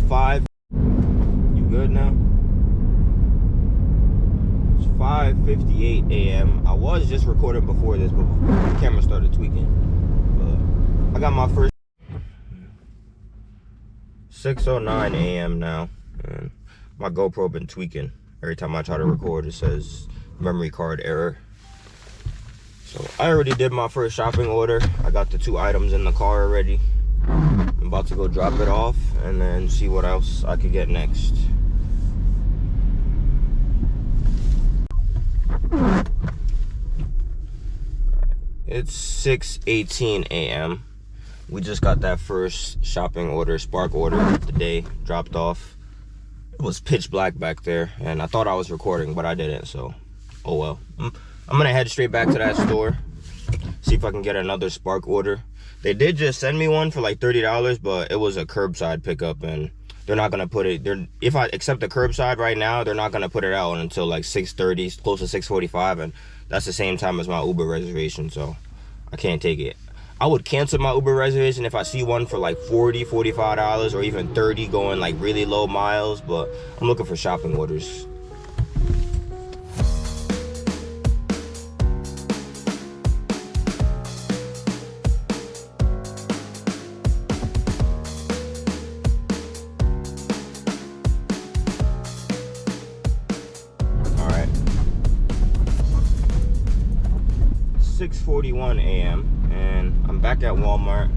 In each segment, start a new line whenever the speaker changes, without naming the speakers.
5. You good now? It's 5:58 a.m. I was just recording before this, but the camera started tweaking. But I got my first 6:09 a.m. now, and my GoPro been tweaking. Every time I try to record, it says memory card error. So I already did my first shopping order. I got the 2 items in the car already. I'm about to go drop it off and then see what else I could get next. It's 6:18 a.m. We just got that first shopping order, Spark order of the day, dropped off. It was pitch black back there, and I thought I was recording, but I didn't, so oh well. I'm gonna head straight back to that store, see if I can get another Spark order. They did just send me one for like $30, but it was a curbside pickup, and they're not gonna put it. If I accept the curbside right now, they're not gonna put it out until like 6:30, close to 6:45, and that's the same time as my Uber reservation, so I can't take it. I would cancel my Uber reservation if I see one for like $40, $45, or even $30 going like really low miles, but I'm looking for shopping orders. All right. 6:41 a.m. and I'm back at Walmart.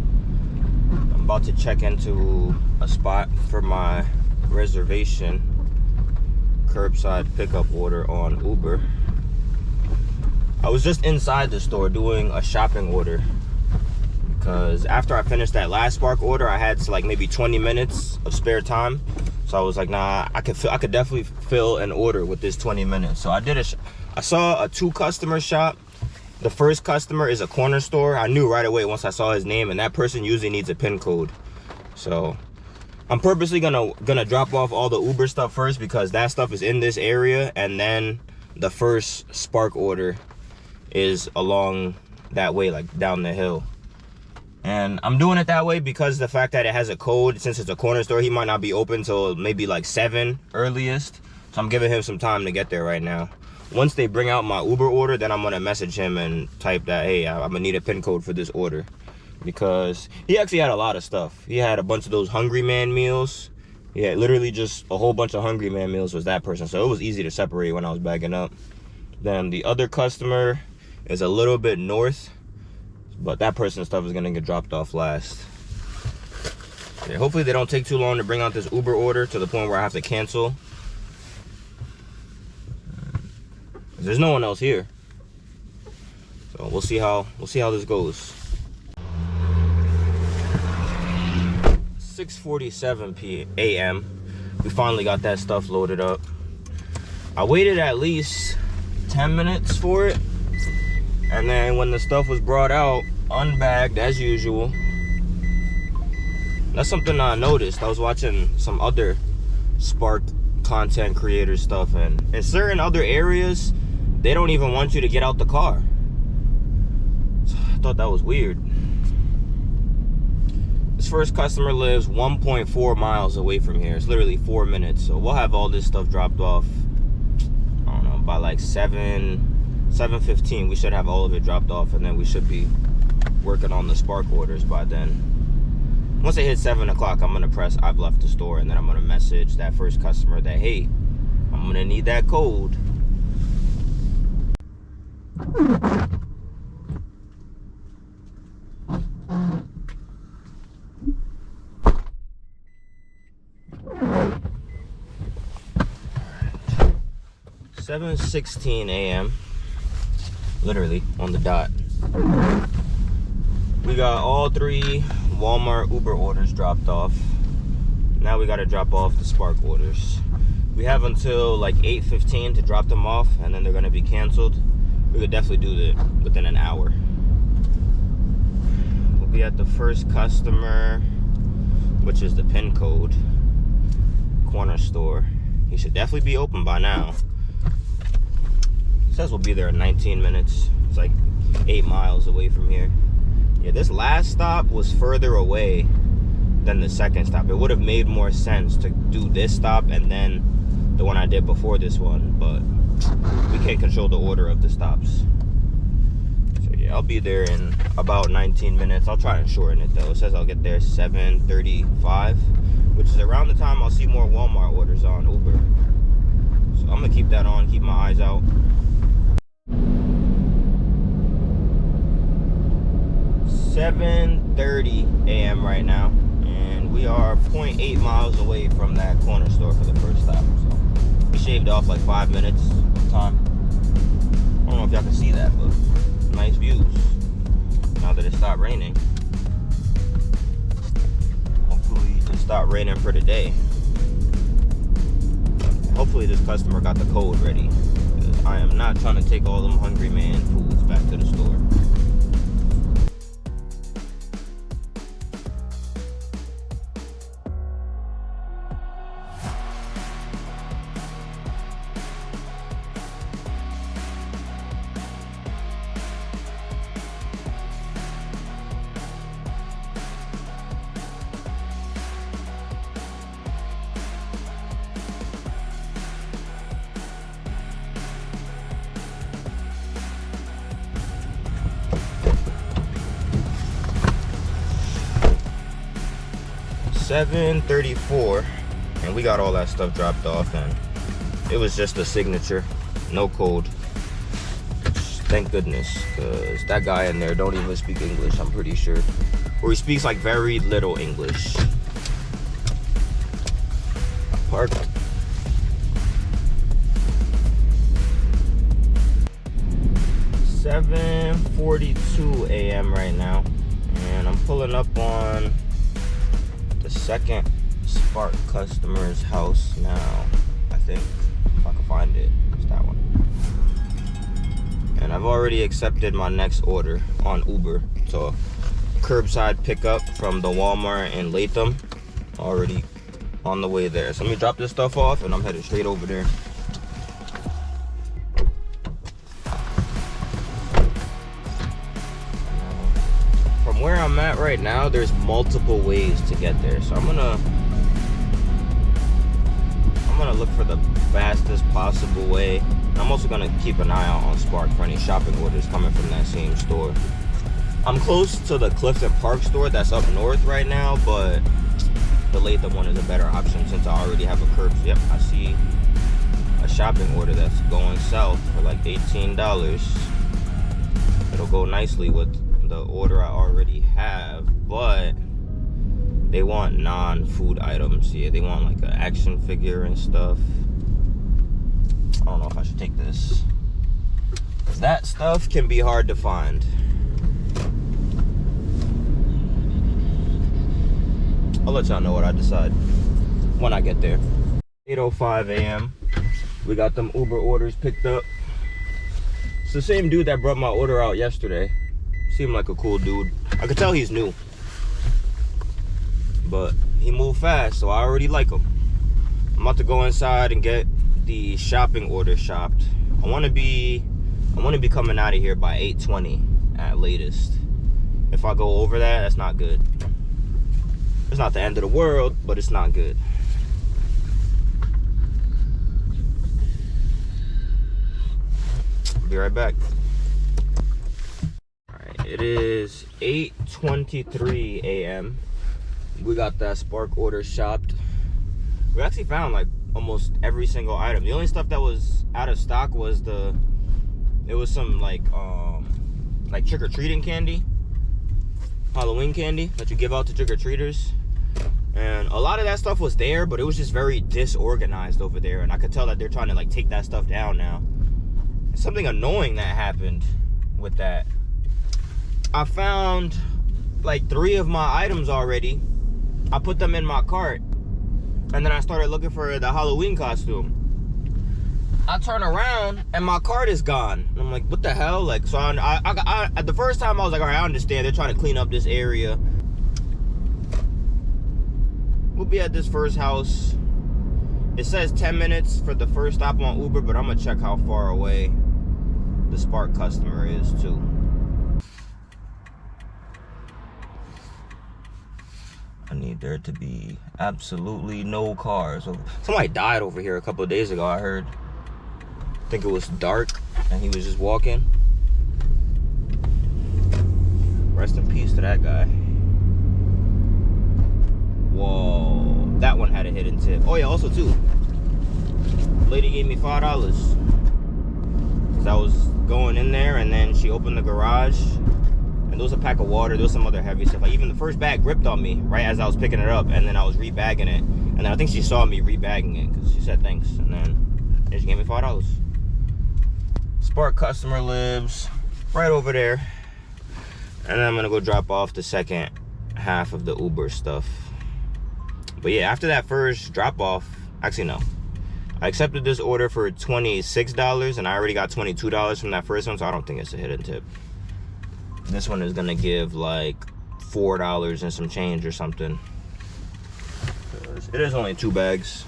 I'm about to check into a spot for my reservation curbside pickup order on Uber. I was just inside the store doing a shopping order because after I finished that last Spark order, I had like maybe 20 minutes of spare time. So I was like, nah, I could definitely fill an order with this 20 minutes. So I did I saw a 2 customer shop. The first customer is a corner store. I knew right away once I saw his name, and that person usually needs a PIN code. So I'm purposely gonna drop off all the Uber stuff first because that stuff is in this area, and then the first Spark order is along that way, like down the hill. And I'm doing it that way because the fact that it has a code, since it's a corner store, he might not be open till maybe like 7 earliest. So I'm giving him some time to get there right now. Once they bring out my Uber order, then I'm gonna message him and type that, hey, I'm gonna need a PIN code for this order. Because he actually had a lot of stuff. He had a bunch of those Hungry Man meals. Yeah, literally just a whole bunch of Hungry Man meals was that person. So it was easy to separate when I was bagging up. Then the other customer is a little bit north, but that person's stuff is gonna get dropped off last. Yeah, hopefully they don't take too long to bring out this Uber order to the point where I have to cancel. There's no one else here, so we'll see how this goes. 6:47 a.m. We finally got that stuff loaded up. I waited at least 10 minutes for it, and then when the stuff was brought out, unbagged as usual. That's something I noticed. I was watching some other Spark content creator stuff, and in certain other areas, they don't even want you to get out the car. So I thought that was weird. This first customer lives 1.4 miles away from here. It's literally 4 minutes. So we'll have all this stuff dropped off, I don't know, by like 7:15. We should have all of it dropped off, and then we should be working on the Spark orders by then. Once it hits 7 o'clock, I'm gonna press I've left the store, and then I'm gonna message that first customer that, hey, I'm gonna need that code. 7:16 a.m. Literally on the dot. We got all 3 Walmart Uber orders dropped off. Now we gotta drop off the Spark orders. We have until like 8:15 to drop them off, and then they're gonna be canceled. We could definitely do that within an hour. We'll be at the first customer, which is the PIN code corner store. He should definitely be open by now. It says we'll be there in 19 minutes. It's like 8 miles away from here. Yeah, this last stop was further away than the second stop. It would have made more sense to do this stop and then the one I did before this one, but we can't control the order of the stops. So yeah, I'll be there in about 19 minutes. I'll try and shorten it though. It says I'll get there 7:35, which is around the time I'll see more Walmart orders on Uber. So I'm gonna keep that on, keep my eyes out. 7:30 a.m. right now, and we are 0.8 miles away from that corner store for the first stop. So we shaved off like 5 minutes of time. I don't know if y'all can see that, but nice views now that it stopped raining. Hopefully it stopped raining for today. Hopefully this customer got the code ready, because I am not trying to take all them hungry man foods back to the store. $7.34, and we got all that stuff dropped off, and it was just a signature, no code. Thank goodness, because that guy in there don't even speak English, I'm pretty sure, or he speaks like very little English. Parked. $7:42 a.m. right now, and I'm pulling up on the second Spark customer's house now. I think, if I can find it, it's that one. And I've already accepted my next order on Uber. So curbside pickup from the Walmart in Latham, already on the way there. So let me drop this stuff off and I'm headed straight over there. From where I'm at right now, there's multiple ways to get there. So I'm gonna look for the fastest possible way. I'm also gonna keep an eye out on Spark for any shopping orders coming from that same store. I'm close to the Clifton Park store that's up north right now, but the Latham one is a better option since I already have a curb. Yep, I see a shopping order that's going south for like $18. It'll go nicely with the order I already have, but they want non-food items. Yeah, they want like an action figure and stuff. I don't know if I should take this, because that stuff can be hard to find. I'll let y'all know what I decide when I get there. 8:05 a.m. We got them Uber orders picked up. It's the same dude that brought my order out yesterday. Seemed like a cool dude. I could tell he's new, but he moved fast, so I already like him. I'm about to go inside and get the shopping order shopped. I want to be coming out of here by 8:20 at latest. If I go over that, that's not good. It's not the end of the world, but it's not good. Be right back. Alright, it is 8:23 a.m. We got that Spark order shopped. We actually found like almost every single item. The only stuff that was out of stock was it was some like trick-or-treating candy, Halloween candy that you give out to trick-or-treaters. And a lot of that stuff was there, but it was just very disorganized over there, and I could tell that they're trying to like take that stuff down now. Something annoying that happened with that. I found like 3 of my items already. I put them in my cart, and then I started looking for the Halloween costume. I turn around and my cart is gone. And I'm like, what the hell? Like, so I at the first time I was like, all right, I understand. They're trying to clean up this area. We'll be at this first house. It says 10 minutes for the first stop on Uber, but I'm gonna check how far away the Spark customer is too. I need there to be absolutely no cars. Somebody died over here a couple of days ago, I heard. I think it was dark and he was just walking. Rest in peace to that guy. Whoa, that one had a hidden tip. Oh yeah, also too, lady gave me $5 because I was going in there, and then she opened the garage and there was a pack of water, there was some other heavy stuff. Like even the first bag gripped on me right as I was picking it up, and then I was rebagging it, and then I think she saw me rebagging it because she said thanks, and then she gave me $5. Spark customer lives right over there, and then I'm gonna go drop off the second half of the Uber stuff. But yeah, after that first drop off, actually no, I accepted this order for $26 and I already got $22 from that first one, so I don't think it's a hidden tip. This one is gonna give like $4 and some change or something. It is only 2 bags.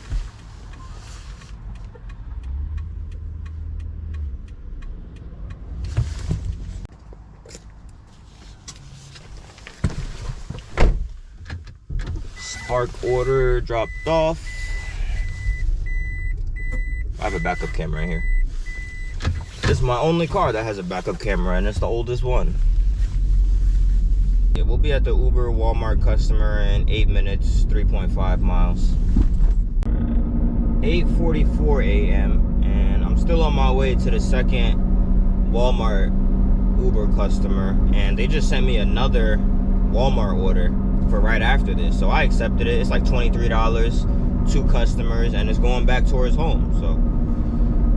Spark order dropped off. I have a backup camera in here. This is my only car that has a backup camera, and it's the oldest one. Yeah, we'll be at the Uber Walmart customer in 8 minutes, 3.5 miles. 8:44 a.m. and I'm still on my way to the second Walmart Uber customer, and they just sent me another Walmart order for right after this, so I accepted it. It's like $23, 2 customers, and it's going back towards home, so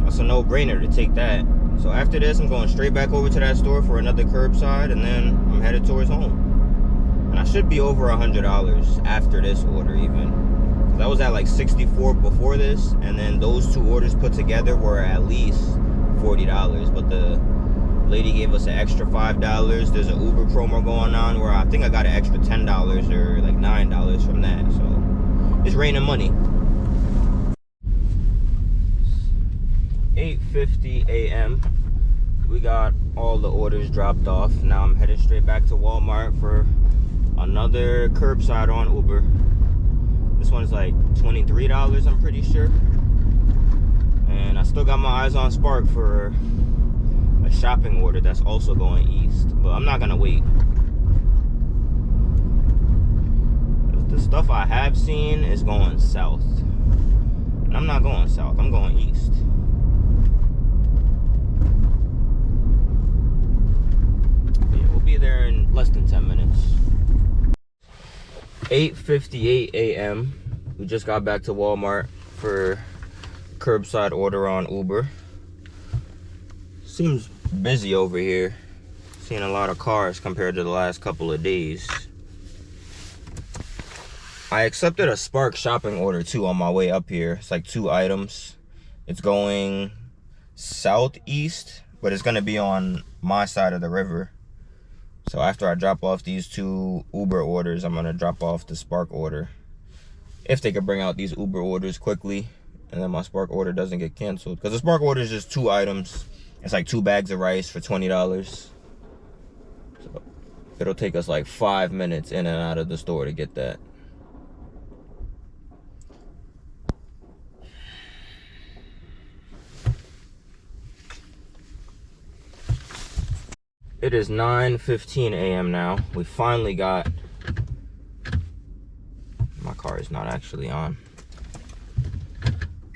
that's a no-brainer to take that. So after this, I'm going straight back over to that store for another curbside, and then I'm headed towards home. And I should be over $100 after this order even, because I was at like 64 before this, and then those 2 orders put together were at least $40, but the lady gave us an extra $5. There's an Uber promo going on where I think I got an extra $10 or like $9 from that, so it's raining money. 8:50 a.m. we got all the orders dropped off. Now I'm headed straight back to Walmart for another curbside on Uber. This one's like $23, I'm pretty sure, and I still got my eyes on Spark for a shopping order that's also going east, but I'm not gonna wait. The stuff I have seen is going south, and I'm not going south, I'm going east. But yeah, we'll be there in less than 10 minutes. 8:58 a.m. we just got back to Walmart for curbside order on Uber. Seems busy over here. Seeing a lot of cars compared to the last couple of days. I accepted a Spark shopping order too on my way up here. It's like 2 items. It's going southeast, but it's gonna be on my side of the river. So after I drop off these 2 Uber orders, I'm gonna drop off the Spark order. If they could bring out these Uber orders quickly, and then my Spark order doesn't get canceled. Because the Spark order is just 2 items. It's like 2 bags of rice for $20. So it'll take us like 5 minutes in and out of the store to get that. It is 9:15 a.m. now. We finally got... My car is not actually on.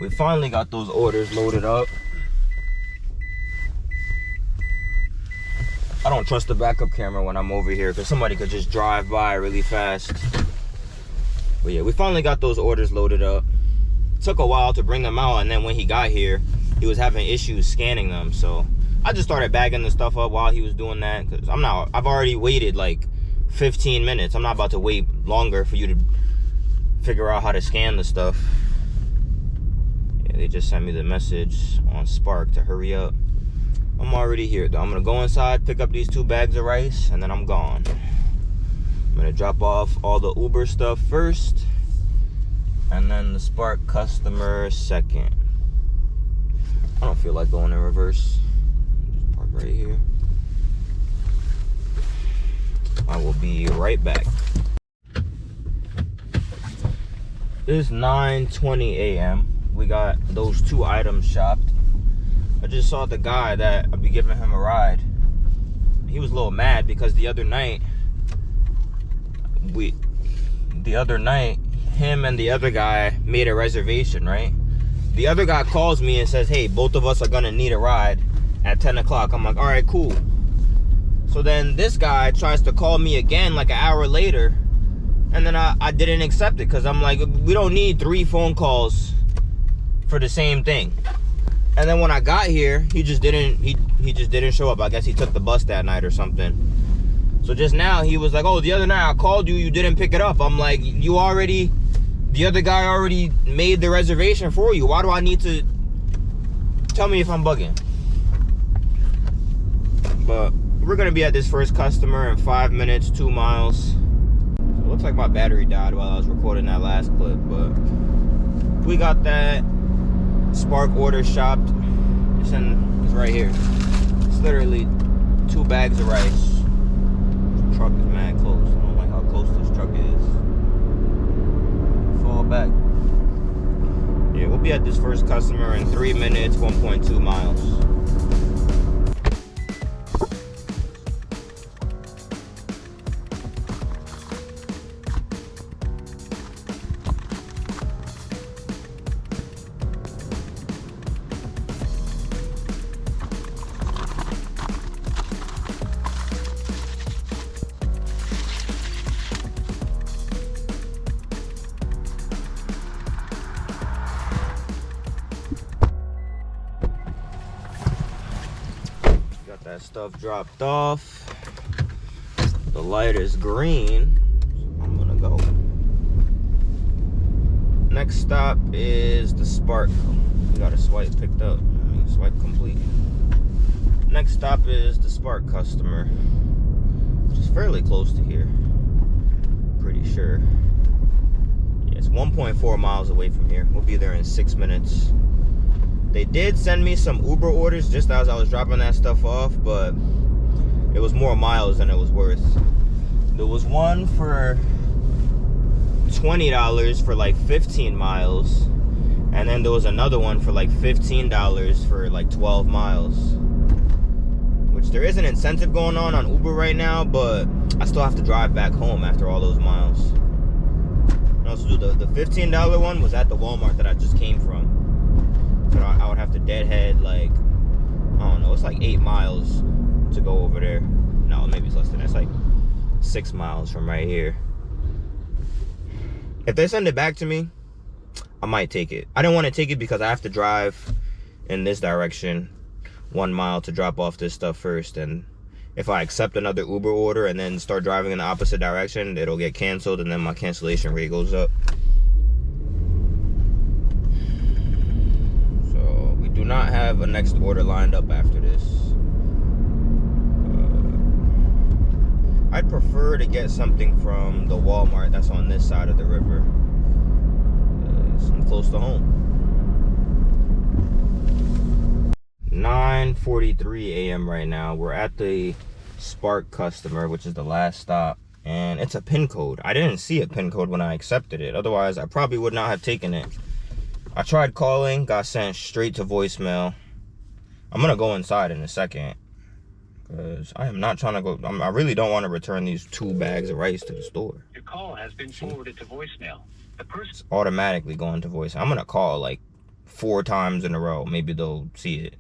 We finally got those orders loaded up. I don't trust the backup camera when I'm over here because somebody could just drive by really fast. But yeah, we finally got those orders loaded up. It took a while to bring them out, and then when he got here, he was having issues scanning them. So I just started bagging the stuff up while he was doing that, because I've already waited like 15 minutes. I'm not about to wait longer for you to figure out how to scan the stuff. Yeah, they just sent me the message on Spark to hurry up. I'm already here though. I'm gonna go inside, pick up these 2 bags of rice, and then I'm gone. I'm gonna drop off all the Uber stuff first, and then the Spark customer second. I don't feel like going in reverse. Just park right here. I will be right back. It's 9:20 a.m. We got those 2 items shopped. I just saw the guy that I'll be giving him a ride. He was a little mad because the other night, him and the other guy made a reservation, right? The other guy calls me and says, hey, both of us are gonna need a ride at 10 o'clock. I'm like, all right, cool. So then this guy tries to call me again like an hour later, and then I didn't accept it because I'm like, we don't need 3 phone calls for the same thing. And then when I got here, he just didn't show up. I guess he took the bus that night or something. So just now he was like, oh, the other night I called you, you didn't pick it up. I'm like, the other guy already made the reservation for you. Why do I need to? Tell me if I'm bugging. But we're gonna be at this first customer in 5 minutes, 2 miles. So it looks like my battery died while I was recording that last clip, but we got that Spark order shopped. It's right here. It's literally 2 bags of rice. The truck is mad close. I don't like how close this truck is. Fall back. Yeah, we'll be at this first customer in 3 minutes, 1.2 miles. That stuff dropped off. The light is green. So I'm gonna go. Next stop is the Spark. We got a swipe picked up. Swipe complete. Next stop is the Spark customer, which is fairly close to here. Pretty sure. Yeah, it's 1.4 miles away from here. We'll be there in 6 minutes. They did send me some Uber orders just as I was dropping that stuff off, but it was more miles than it was worth. There was one for $20 for like 15 miles, and then there was another one for like $15 for like 12 miles. Which there is an incentive going on Uber right now, but I still have to drive back home after all those miles. And also, the $15 one was at the Walmart that I just came from. So I would have to deadhead, like, I don't know, it's like 8 miles to go over there. No, maybe it's less than that. It's like 6 miles from right here. If they send it back to me, I might take it. I didn't want to take it because I have to drive in this direction 1 mile to drop off this stuff first. And if I accept another Uber order and then start driving in the opposite direction, it'll get canceled and then my cancellation rate goes up. Do not have a next order lined up after this. I'd prefer to get something from the Walmart that's on this side of the river. I'm close to home. 9:43 a.m. right now. We're at the Spark customer, which is the last stop, and it's a PIN code. I didn't see a PIN code when I accepted it. Otherwise, I probably would not have taken it. I tried calling, got sent straight to voicemail. I'm gonna go inside in a second because I am not trying to go. I really don't want to return these 2 bags of rice to the store. Your call has been forwarded to voicemail. The person's automatically going to voicemail. I'm gonna call like 4 times in a row. Maybe they'll see it.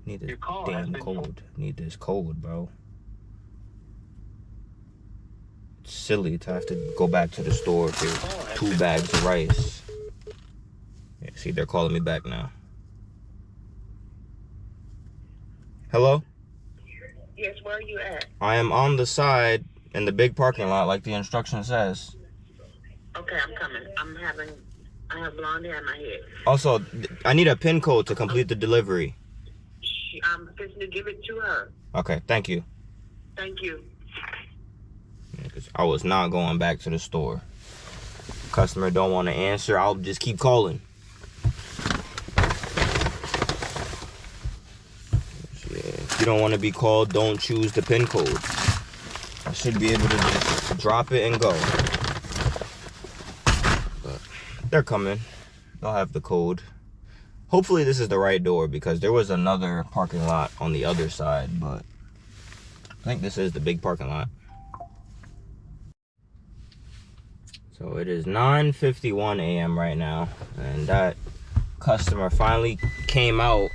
Need this damn code. Need this code, bro. It's silly to have to go back to the store for 2 bags of rice. Yeah, see, they're calling me back now. Hello?
Yes, where are you at?
I am on the side in the big parking lot like the instruction says.
Okay, I'm coming. I have blonde hair in my head.
Also, I need a PIN code to complete the delivery.
I'm fixing to give it to her.
Okay, thank you.
Thank you.
Because I was not going back to the store. Customer don't want to answer, I'll just keep calling. Yeah, if you don't want to be called, don't choose the PIN code. I should be able to just drop it and go. they're coming. They'll have the code. Hopefully this is the right door because there was another parking lot on the other side, but I think this is the big parking lot. So it is 9:51 a.m. right now, and that customer finally came out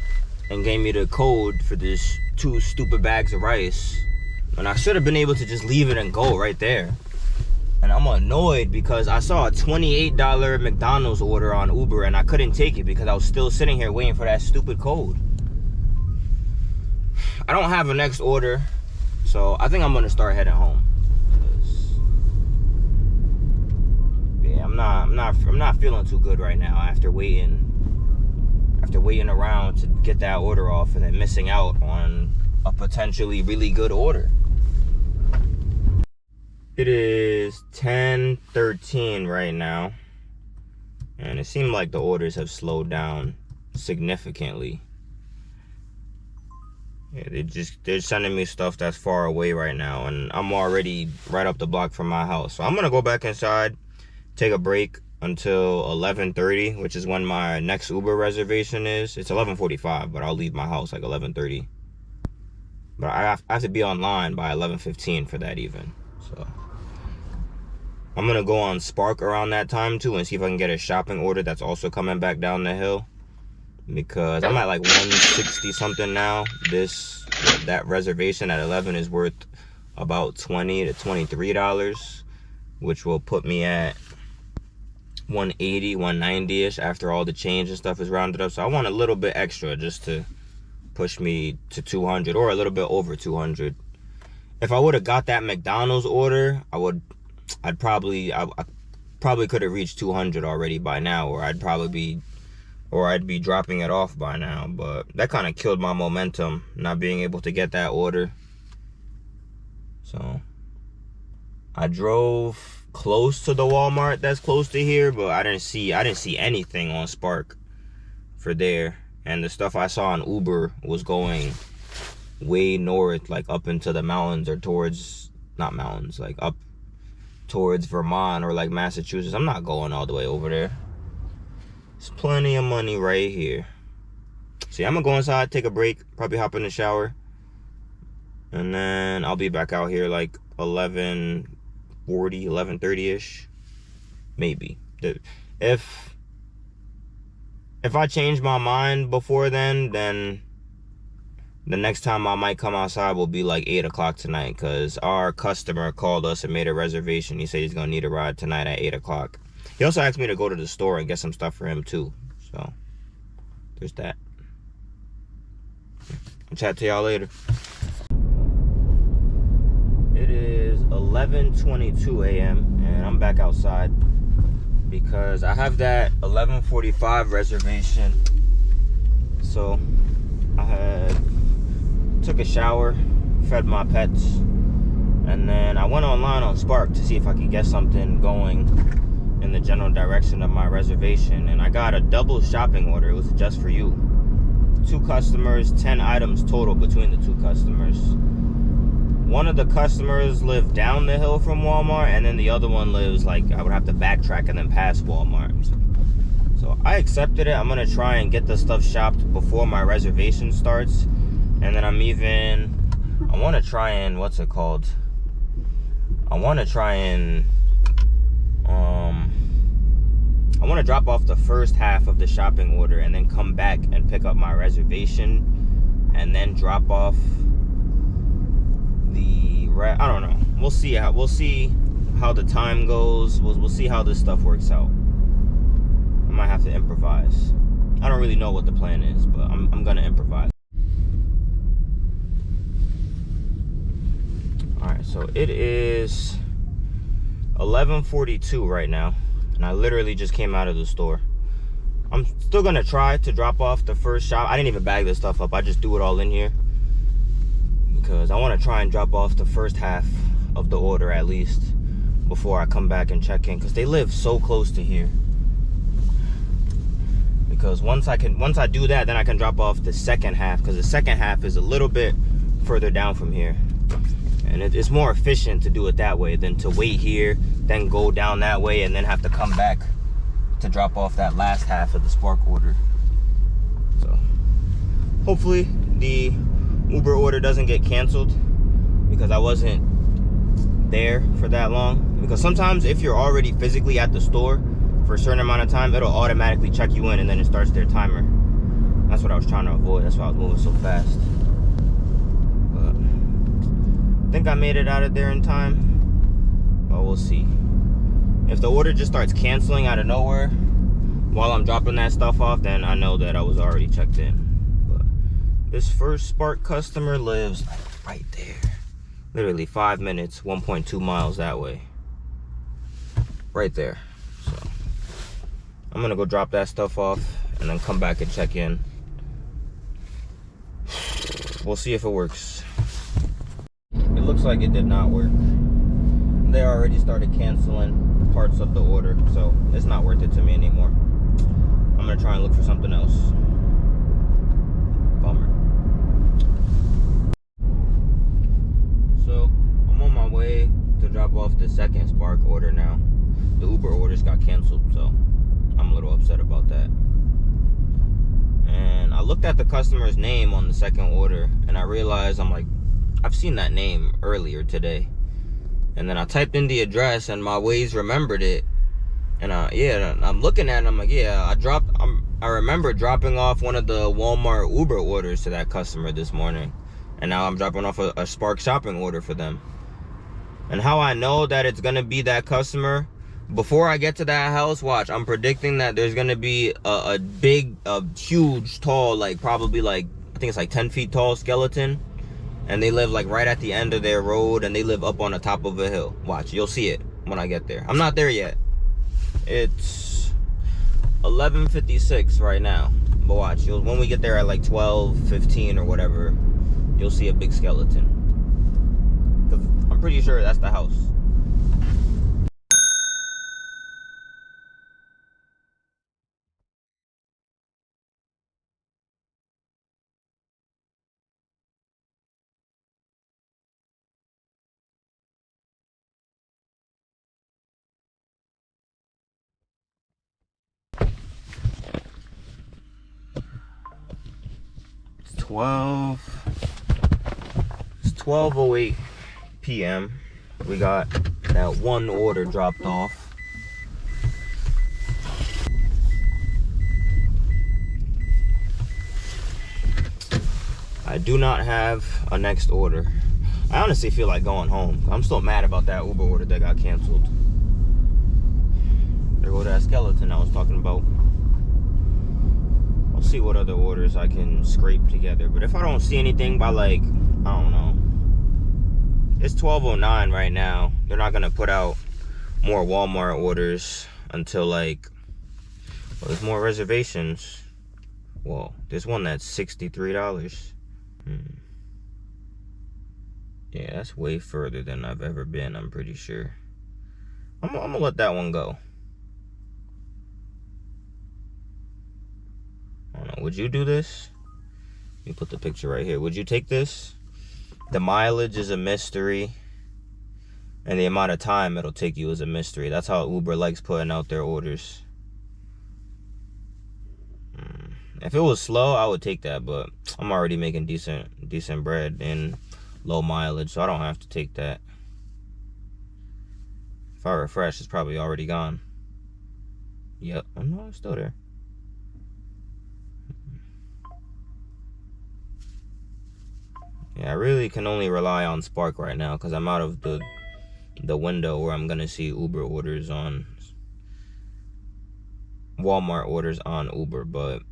and gave me the code for this 2 stupid bags of rice. And I should have been able to just leave it and go right there. And I'm annoyed because I saw a $28 McDonald's order on Uber and I couldn't take it because I was still sitting here waiting for that stupid code. I don't have a next order, so I think I'm gonna start heading home. Yeah, I'm not feeling too good right now after waiting around to get that order off and then missing out on a potentially really good order. It is 10:13 right now, and it seemed like the orders have slowed down significantly. Yeah, they're sending me stuff that's far away right now, and I'm already right up the block from my house. So I'm gonna go back inside, take a break until 11:30, which is when my next Uber reservation is. It's 11:45, but I'll leave my house like 11:30. But I have to be online by 11:15 for that even. So I'm gonna go on Spark around that time too and see if I can get a shopping order that's also coming back down the hill, because I'm at like 160 something now. That reservation at 11 is worth about $20 to $23, which will put me at 180, 190-ish after all the change and stuff is rounded up. So I want a little bit extra just to push me to 200 or a little bit over 200. If I would have got that McDonald's order, I probably could have reached 200 already by now, or I'd be dropping it off by now. But that kind of killed my momentum, not being able to get that order. So I drove close to the Walmart that's close to here, but I didn't see anything on Spark for there. And the stuff I saw on Uber was going way north, like up into the mountains, or towards, not mountains, like up towards Vermont or like Massachusetts. I'm not going all the way over there. There's plenty of money right here. So yeah, I'm gonna go inside, take a break, probably hop in the shower, and then I'll be back out here like 11:40, 11:30-ish, maybe. If I change my mind before then the next time I might come outside will be like 8 o'clock tonight, because our customer called us and made a reservation. He said he's gonna need a ride tonight at 8 o'clock. He also asked me to go to the store and get some stuff for him too. So there's that. I'll chat to y'all later. It is 11:22 a.m. and I'm back outside because I have that 11:45 reservation. So I took a shower, fed my pets, and then I went online on Spark to see if I could get something going in the general direction of my reservation, and I got a double shopping order. It was just for you. 2 customers, 10 items total between the 2 customers. One of the customers lived down the hill from Walmart, and then the other one lives, like, I would have to backtrack and then pass Walmart. So I accepted it. I'm gonna try and get the stuff shopped before my reservation starts. And then I want to try and, what's it called? I want to try and, I want to drop off the first half of the shopping order and then come back and pick up my reservation and then drop off the I don't know. We'll see how the time goes. We'll see how this stuff works out. I might have to improvise. I don't really know what the plan is, but I'm gonna improvise. Alright, so it is 11:42 right now, and I literally just came out of the store. I'm still gonna try to drop off the first shop. I didn't even bag this stuff up. I just threw it all in here because I want to try and drop off the first half of the order at least before I come back and check in, because they live so close to here. Because once I do that, then I can drop off the second half, because the second half is a little bit further down from here. And it's more efficient to do it that way than to wait here, then go down that way, and then have to come back to drop off that last half of the Spark order. So hopefully the Uber order doesn't get canceled because I wasn't there for that long. Because sometimes if you're already physically at the store for a certain amount of time, it'll automatically check you in and then it starts their timer. That's what I was trying to avoid. That's why I was moving so fast. But I think I made it out of there in time. But we'll see. If the order just starts canceling out of nowhere while I'm dropping that stuff off, then I know that I was already checked in. But this first Spark customer lives like right there. Literally 5 minutes, 1.2 miles that way. Right there. So I'm gonna go drop that stuff off and then come back and check in. We'll see if it works. It looks like it did not work. They already started canceling parts of the order, so it's not worth it to me anymore. I'm gonna try and look for something else. Bummer. So I'm on my way to drop off the second Spark order now. The Uber orders got canceled, so I'm a little upset about that. And I looked at the customer's name on the second order and I realized, I'm like, I've seen that name earlier today. And then I typed in the address and my Waze remembered it. And I'm looking at it, I'm like, yeah, I remember dropping off one of the Walmart Uber orders to that customer this morning. And now I'm dropping off a Spark shopping order for them. And how I know that it's gonna be that customer, before I get to that house, watch, I'm predicting that there's gonna be a big, huge, tall, like probably like, I think it's like 10 feet tall skeleton. And they live like right at the end of their road and they live up on the top of a hill. Watch, you'll see it when I get there. I'm not there yet. It's 11:56 right now. But watch, when we get there at like 12:15 or whatever, you'll see a big skeleton. 'Cause I'm pretty sure that's the house. It's 12:08 p.m. We got that one order dropped off. I do not have a next order. I honestly feel like going home. I'm still mad about that Uber order that got canceled. There go that skeleton I was talking about. I'll see what other orders I can scrape together. But if I don't see anything by like, I don't know. It's 12:09 right now. They're not gonna put out more Walmart orders until like, well, there's more reservations. Whoa, there's one that's $63. Yeah, that's way further than I've ever been, I'm pretty sure. I'm gonna let that one go. I don't know, would you do this? Let me put the picture right here. Would you take this? The mileage is a mystery. And the amount of time it'll take you is a mystery. That's how Uber likes putting out their orders. If it was slow, I would take that, but I'm already making decent bread and low mileage, so I don't have to take that. If I refresh, it's probably already gone. Yep, oh no, it's still there. Yeah, I really can only rely on Spark right now because I'm out of the window where I'm gonna see Uber orders on Walmart orders on Uber, but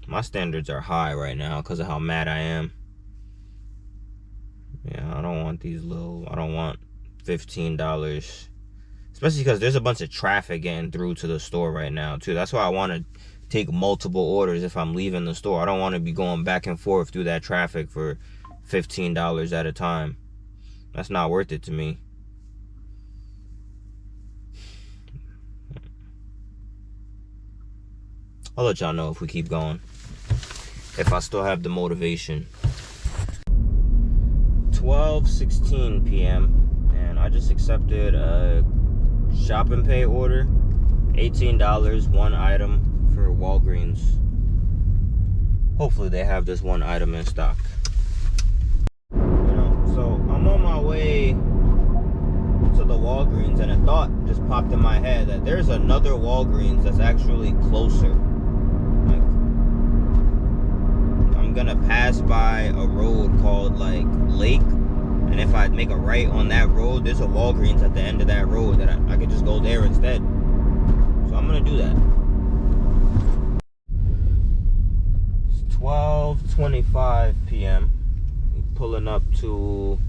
my standards are high right now because of how mad I am. Yeah, I don't want these little, I don't want $15, especially because there's a bunch of traffic getting through to the store right now too. That's why I want to take multiple orders if I'm leaving the store. I don't want to be going back and forth through that traffic for $15 at a time. That's not worth it to me. I'll let y'all know if we keep going, if I still have the motivation. 12:16 p.m. and I just accepted a shop and pay order $18, one item for Walgreens. Hopefully they have this one item in stock. You know, so I'm on my way to the Walgreens, and a thought just popped in my head that there's another Walgreens that's actually closer. Like, I'm gonna pass by a road called like Lake, and if I make a right on that road, there's a Walgreens at the end of that road that I could just go there instead. So I'm gonna do that. It's 12:25 p.m. Pulling up to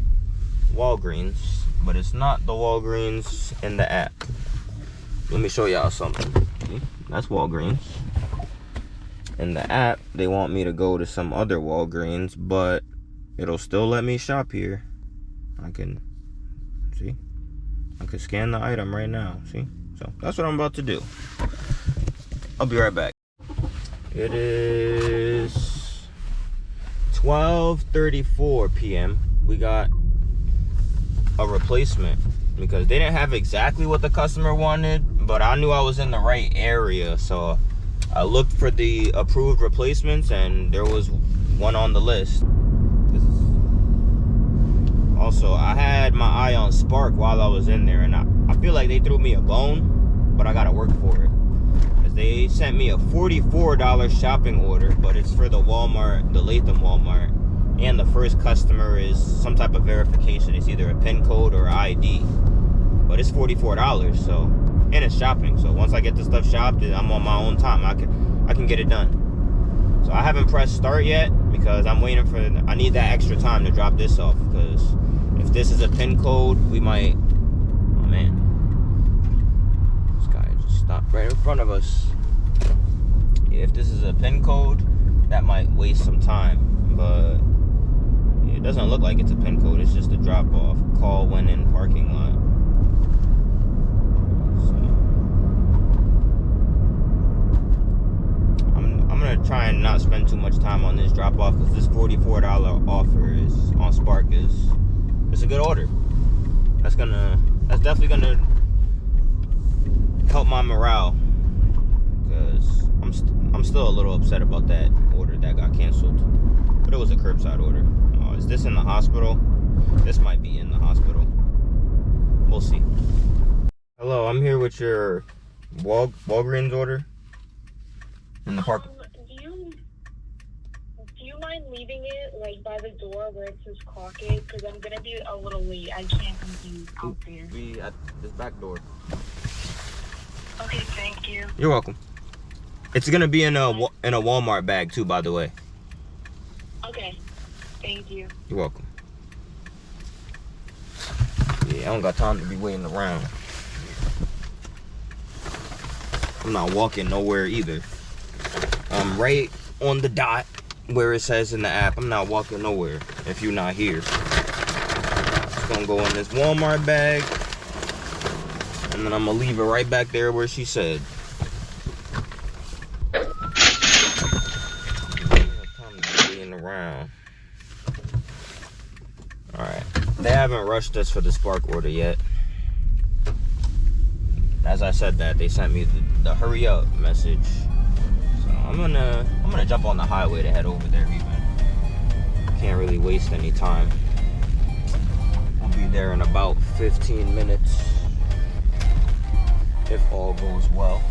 Walgreens, but it's not the Walgreens in the app. Let me show y'all something. See? That's Walgreens. In the app, they want me to go to some other Walgreens, but it'll still let me shop here. I can see. I can scan the item right now. See? So that's what I'm about to do. I'll be right back. It is 12:34 p.m. We got a replacement because they didn't have exactly what the customer wanted, but I knew I was in the right area, so I looked for the approved replacements and there was one on the list. Also, I had my eye on Spark while I was in there, and I feel like they threw me a bone, but I gotta work for it. Because they sent me a $44 shopping order, but it's for the Walmart, the Latham Walmart. And the first customer is some type of verification. It's either a PIN code or ID. But it's $44, so, and it's shopping. So once I get this stuff shopped, I'm on my own time. I can get it done. So I haven't pressed start yet because I'm waiting for, I need that extra time to drop this off. Because if this is a PIN code, we might, oh man. This guy just stopped right in front of us. Yeah, if this is a PIN code, that might waste some time. But it doesn't look like it's a PIN code. It's just a drop off. Call when in parking lot. So I'm gonna try and not spend too much time on this drop off because this $44 offer is on Spark it's a good order. That's definitely gonna help my morale because I'm still a little upset about that order that got canceled. But it was a curbside order. Is this in the hospital? This might be in the hospital. We'll see. Hello, I'm here with your Walgreens order in the park.
Do you mind leaving it like by the door where it says clock it? Because I'm gonna be a little late. I can't be out there.
Be at this back door.
Okay, thank you.
You're welcome. It's gonna be in a Walmart bag too, by the way.
Okay, thank you.
You're welcome. Yeah, I don't got time to be waiting around. I'm not walking nowhere either. I'm right on the dot where it says in the app. I'm not walking nowhere if you're not here. It's gonna go in this Walmart bag, and then I'm gonna leave it right back there where she said. Around. Alright. They haven't rushed us for the Spark order yet. As I said that, they sent me the hurry up message. So I'm gonna jump on the highway to head over there even. Can't really waste any time. I'll be there in about 15 minutes. If all goes well.